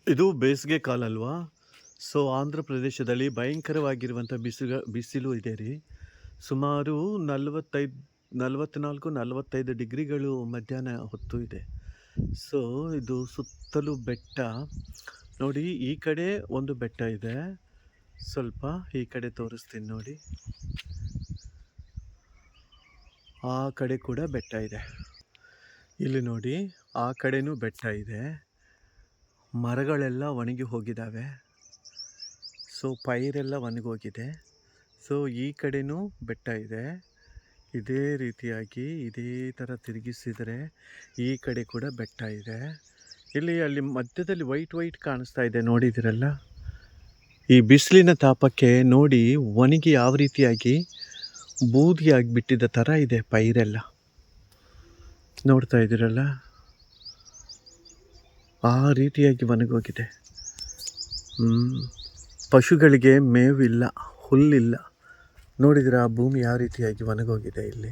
ಇದು ಬೇಸಿಗೆ ಕಾಲ ಅಲ್ವಾ? ಸೊ, ಆಂಧ್ರ ಪ್ರದೇಶದಲ್ಲಿ ಭಯಂಕರವಾಗಿರುವಂಥ ಬಿಸಿಲು ಇದೆ ರೀ. ಸುಮಾರು 44, 45 ಡಿಗ್ರಿಗಳು ಮಧ್ಯಾಹ್ನ ಹೊತ್ತು ಇದೆ. ಸೊ, ಇದು ಸುತ್ತಲೂ ಬೆಟ್ಟ. ನೋಡಿ, ಈ ಕಡೆ ಒಂದು ಬೆಟ್ಟ ಇದೆ. ಸ್ವಲ್ಪ ಈ ಕಡೆ ತೋರಿಸ್ತೀನಿ ನೋಡಿ. ಆ ಕಡೆ ಕೂಡ ಬೆಟ್ಟ ಇದೆ. ಇಲ್ಲಿ ನೋಡಿ, ಆ ಕಡೆನೂ ಬೆಟ್ಟ ಇದೆ. ಮರಗಳೆಲ್ಲ ಒಣಗಿ ಹೋಗಿದ್ದಾವೆ. ಸೊ, ಪೈರೆಲ್ಲ ಒಣಗೋಗಿದೆ. ಸೊ, ಈ ಕಡೆನೂ ಬೆಟ್ಟ ಇದೆ. ಇದೇ ರೀತಿಯಾಗಿ ಇದೇ ಥರ ತಿರುಗಿಸಿದರೆ ಈ ಕಡೆ ಕೂಡ ಬೆಟ್ಟ ಇದೆ. ಅಲ್ಲಿ ಮಧ್ಯದಲ್ಲಿ ವೈಟ್ ಕಾಣಿಸ್ತಾ ಇದೆ, ನೋಡಿದಿರಲ್ಲ? ಈ ಬಿಸಿಲಿನ ತಾಪಕ್ಕೆ ನೋಡಿ ಒಣಗಿ ಯಾವ ರೀತಿಯಾಗಿ ಬೂದಿ ಆಗಿಬಿಟ್ಟಿದ್ದ ಥರ ಇದೆ ಪೈರೆಲ್ಲ. ನೋಡ್ತಾ ಇದ್ದೀರಲ್ಲ, ಆ ರೀತಿಯಾಗಿ ಒಣಗೋಗಿದೆ. ಪಶುಗಳಿಗೆ ಮೇವಿಲ್ಲ, ಹುಲ್ಲಿಲ್ಲ. ನೋಡಿದರೆ ಆ ಭೂಮಿ ಯಾವ ರೀತಿಯಾಗಿ ಒಣಗೋಗಿದೆ. ಇಲ್ಲಿ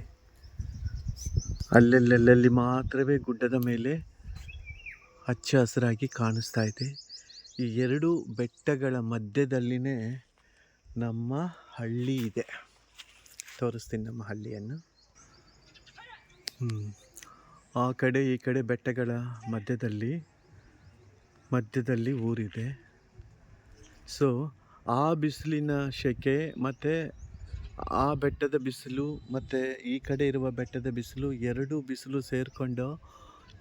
ಅಲ್ಲೆಲ್ಲಿ ಮಾತ್ರವೇ ಗುಡ್ಡದ ಮೇಲೆ ಹಚ್ಚ ಹಸಿರಾಗಿ ಕಾಣಿಸ್ತಾ ಇದೆ. ಈ ಎರಡು ಬೆಟ್ಟಗಳ ಮಧ್ಯದಲ್ಲಿನೇ ನಮ್ಮ ಹಳ್ಳಿ ಇದೆ. ತೋರಿಸ್ತೀನಿ ನಮ್ಮ ಹಳ್ಳಿಯನ್ನು. ಆ ಕಡೆ ಈ ಕಡೆ ಬೆಟ್ಟಗಳ ಮಧ್ಯದಲ್ಲಿ ಊರಿದೆ. ಸೊ, ಆ ಬಿಸಿಲಿನ ಸೆಕೆ ಮತ್ತು ಆ ಬೆಟ್ಟದ ಬಿಸಿಲು ಮತ್ತು ಈ ಕಡೆ ಇರುವ ಬೆಟ್ಟದ ಬಿಸಿಲು, ಎರಡೂ ಬಿಸಿಲು ಸೇರಿಕೊಂಡು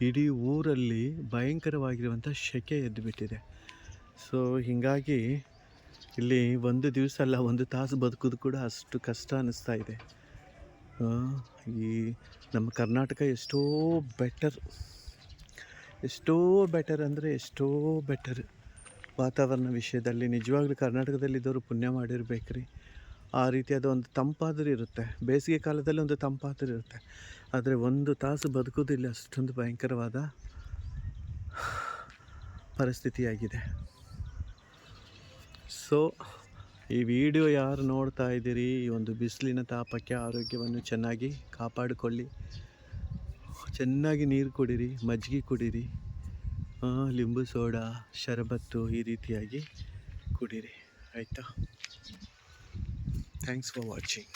ಇಡೀ ಊರಲ್ಲಿ ಭಯಂಕರವಾಗಿರುವಂಥ ಸೆಕೆ ಎದ್ದುಬಿಟ್ಟಿದೆ. ಸೊ, ಹೀಗಾಗಿ ಇಲ್ಲಿ ಒಂದು ದಿವಸ ಅಲ್ಲ, ಒಂದು ತಾಸು ಬದುಕೋದು ಕೂಡ ಅಷ್ಟು ಕಷ್ಟ ಅನ್ನಿಸ್ತಾ ಇದೆ. ಈ ನಮ್ಮ ಕರ್ನಾಟಕ ಎಷ್ಟೋ ಬೆಟರ್ ಅಂದರೆ ಎಷ್ಟೋ ಬೆಟರ್ ವಾತಾವರಣ ವಿಷಯದಲ್ಲಿ. ನಿಜವಾಗ್ಲೂ ಕರ್ನಾಟಕದಲ್ಲಿದ್ದವರು ಪುಣ್ಯ ಮಾಡಿರ್ಬೇಕ್ರಿ. ಆ ರೀತಿಯಾದ ಒಂದು ತಂಪಾದರೂ ಇರುತ್ತೆ. ಬೇಸಿಗೆ ಕಾಲದಲ್ಲಿ ಒಂದು ತಂಪಾದರೂ ಇರುತ್ತೆ. ಆದರೆ ಒಂದು ತಾಸು ಬದುಕೋದಿಲ್ಲ, ಅಷ್ಟೊಂದು ಭಯಂಕರವಾದ ಪರಿಸ್ಥಿತಿಯಾಗಿದೆ. ಸೊ, ಈ ವಿಡಿಯೋ ಯಾರು ನೋಡ್ತಾ ಇದ್ದೀರಿ, ಈ ಒಂದು ಬಿಸಿಲಿನ ತಾಪಕ್ಕೆ ಆರೋಗ್ಯವನ್ನು ಚೆನ್ನಾಗಿ ಕಾಪಾಡಿಕೊಳ್ಳಿ. ಚೆನ್ನಾಗಿ ನೀರು ಕುಡೀರಿ, ಮಜ್ಜಿಗೆ ಕುಡೀರಿ, ಲಿಂಬು ಸೋಡಾ, ಶರಬತ್ತು ಈ ರೀತಿಯಾಗಿ ಕುಡೀರಿ, ಆಯಿತಾ? Thanks for watching.